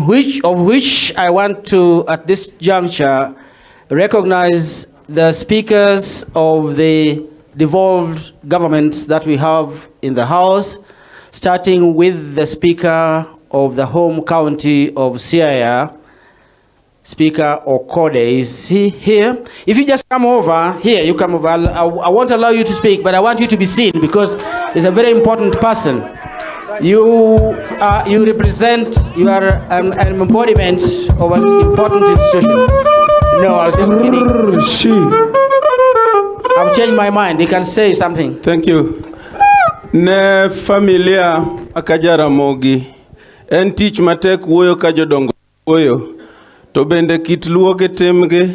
which I want to, at this juncture, recognize the speakers of the devolved governments that we have in the House, starting with the Speaker of the home county of Siaya, Speaker Okode. Is he here? If you just come over here, you come over. I won't allow you to speak, but I want you to be seen because he's a very important person. You represent, you are an embodiment of an important institution. No, I was just kidding. I've changed my mind. You can say something. Thank you. Ne familia akajara mogi. En tich matek wuoyo ka jodongo wuoyo. To bende kit luoge temge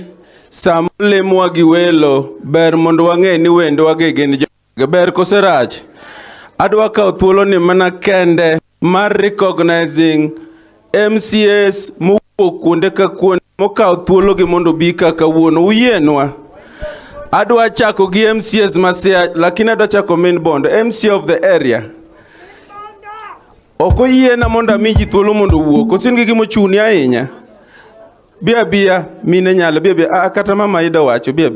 sama lemwa gi welo ber mondo wang'e ni wendo wage gin joge ber koserach. Adwa kawo thuolo ni mana kende mar recognizing MCAs mowuok kuonde ka kuonde mokawo thuolo gi mondo bi kaka wuono uyienwa. Adwa chako gi MCAs masia lakini adwa chako main bond MC of the area. Oko yiena mondo amiji thuolo mondo wuok kosin gi gimo chuni ahinya. Bia mine nyalo bia kata mama ida wacho bia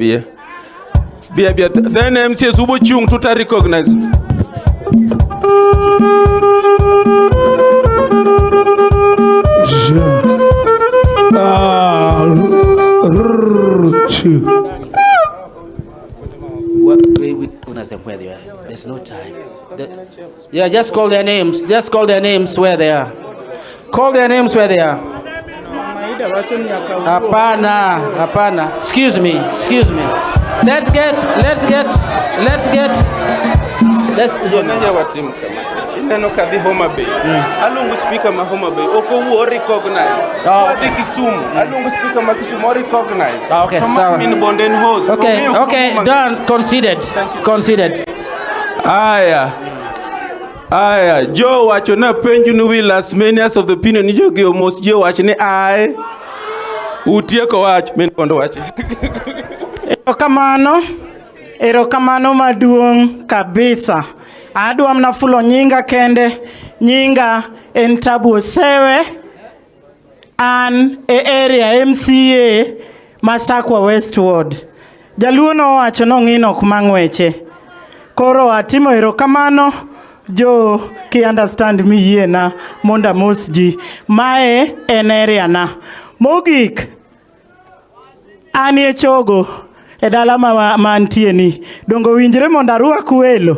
then MCAs ubo chung tuta recognize. Where they are. There's no time. Yeah, just call their names. Just call their names where they are. Call their names where they are. Hapana. Excuse me. Let's Neno kadhi Homa Bay. Alungu speaker ma Homa Bay. Oko wo recognize. Wadhi Kisumu. Alungu speaker ma Kisumu recognize. Okay, so min bonden host. Okay, done. Conceded. Aya, Joe wacho na penju ni will as many as of the opinion ni jogi almost Joe wacho ni ai. Utieko wacho min bondo wacho. Erokamano maduong' kabisa. Adwa mnafulo nyinga kende. Nyinga en Tabu Osewe. An area MCA Masakwa Westward. Jaluo no wacho nong'ino kumang'weche. Koro atimo erokamano. Jo ki understand mi yiena monda mosji. Mae en area na. Mogik. Anie chogo. E dala mantie ni dongo winjre mondo arwak welo.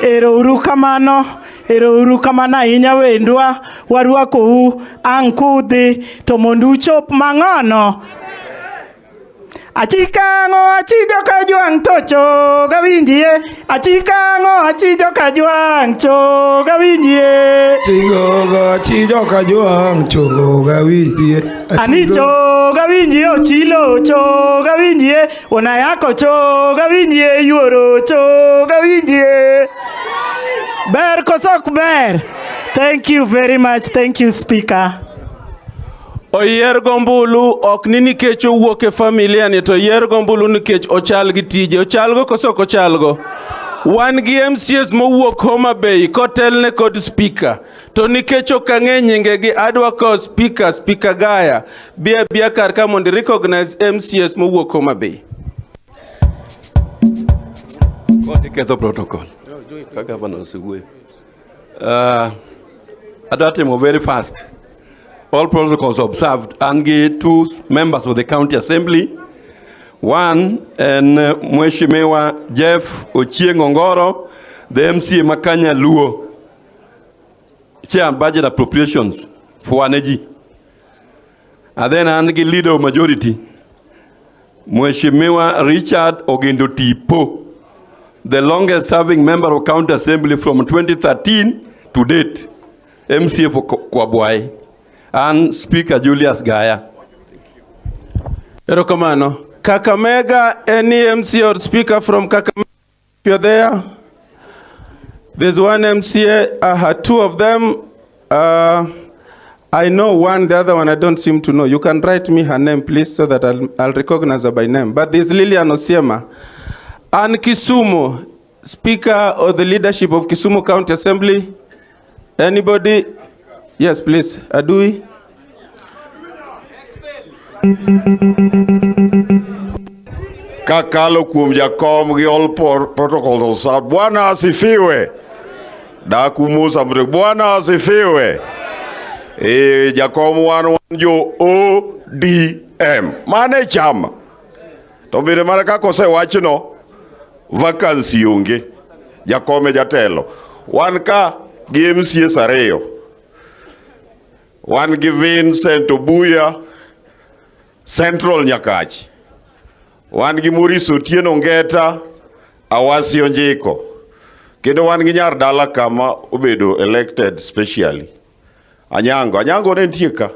Ero uru kamano ahinya wendwa warwakou ang' kudhi to mondo uchop mang'ono. Achikang'o achijo ka jwang' to choga winjie. Achikang'o achijo ka jwang' choga winjie. Achijo ka jwang' choga winjie. Ani choga winjie ochilo choga winjie. Onayako choga winjie yuoro choga winjie. Ber kosok ber. Thank you very much. Thank you, Speaker. Oyier gombulu ok ni nikech owuok e familia ni to yier gombulu nikech ochal gi tije. Ochalgo koso kochalgo. Wan gi MCAs mowuok Homa Bay kotelne kod speaker. To nikech okang'e nyinge gi adwa ko speaker Gaya. Bia kar ka mondo recognize MCAs mowuok Homa Bay. Kodi ketho protocol. Governor Sugwe. Adwa timo very fast. All protocols observed and two members of the county assembly. One, and Mheshimiwa Jeff Ochieng Ongoro, the MCA Makanya Luo, Chair Budget Appropriations for Energy. And then Angi Leader of Majority, Mheshimiwa Richard Ogendo Tipo, the longest serving member of County Assembly from 2013 to date, MCA for Kwabwai. And Speaker Julius Gaya. Erokamano. Kakamega, any MC or speaker from Kakamega, if you're there. There's one MCA, two of them. I know one, the other one I don't seem to know. You can write me her name, please, so that I'll recognize her by name. But there's Lilian Osiema. And Kisumu, Speaker of the leadership of Kisumu County Assembly. Anybody? Yes, please. Adui. Kakalo kuom jakom gi all protocols of South. Bwana asifiwe. Dakumusa mre. Bwana asifiwe. Jakom wan jo ODM. Mane chama. To mbire mara kako se wachno vacancy onge. Jakome jatelo. Wan ka gi MCS ariyo. Wan gi Vincent Obuya Central Nyakachi. Wan gi Maurice Otieno Ngeta Awasi Onjiko. Kendo wan gi nyar dala kama obedo elected specially. Anyango ne nitie ka.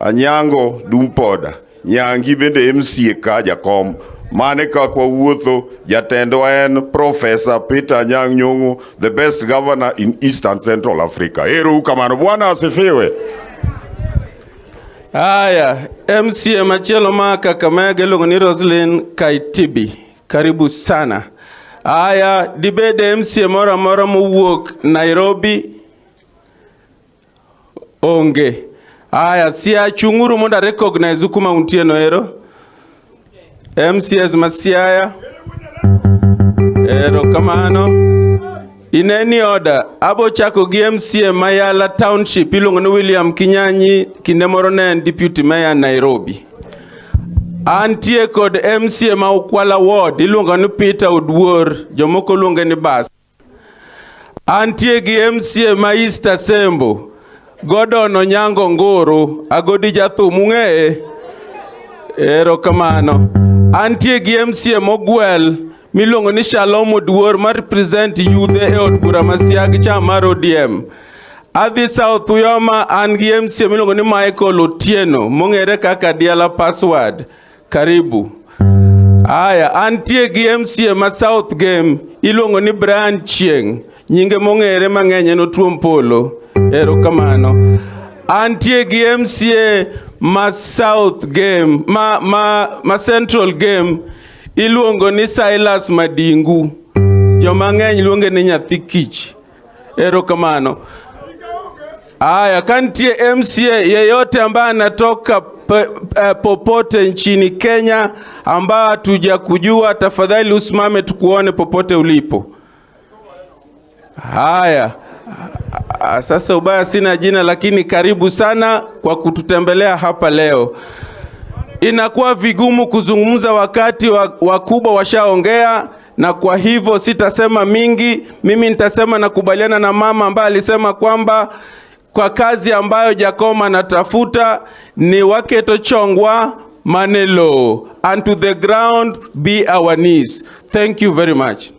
Anyango Dumpoda. Nyangi bende MCA ka jakom. Mane ka kwa wuotho jatendo en Professor Peter Anyang' Nyong'o, the best governor in Eastern Central Africa. Ero kamano. Bwana asifiwe. Aya, MCA machielo ma Kakamega iluongo ni Roslyn Kaitibi. Karibu sana. Aya, dibede MCA mora mowuok Nairobi? Onge. Aya, siya chunguru mondo recognize kuma untie no ero. MCS Masiaya. Ero kamano. In any order, abo chako gi MCA Mayala Township iluongo ni William Kinyanyi, kinde moro ne en Deputy Mayor Nairobi. Antie kod MCA ma Ukwala Ward iluongo ni Peter Oduor, jomoko luonge ni Bas. Antie gi MCA ma East Asembo, Gordon Onyango Ngoro, Agodi Jathum ung'eye. Ero kamano. Antie gi MCA Mogwel miluongo ni Shalom Oduor ma represent youth e od bura Masiagi chama mar ODM. Adhi South Uyoma an gi MCA miluongo ni Michael Otieno mong'ere kaka Diala Password. Karibu. Aya, antie gi MCA ma South Game iluongo ni Brian Chieng, nyinge mong'ere mang'eny en Otuom Polo. Ero kamano. Antie gi MCA ma South Game ma Central Game iluongo ni Silas Madingu, joma ng'eny luonge ni nyathi kich. Ero kamano. Aya, kantie MCA yeyote ambaye anatoka popote nchini Kenya ambaye hatuja kujua, tafadhali usimame tukuone popote ulipo. Haya. Sasa ubaya sina jina, lakini karibu sana kwa kututembelea hapa leo. Inakuwa vigumu kuzungumza wakati wakubwa washaongea, na kwa hivyo sitasema mingi. Mimi nitasema nakubaliana na mama ambaye alisema kwamba kwa kazi ambayo Jakoma anatafuta ni Waketo Chongwa Manelo, and to the ground be our knees. Thank you very much.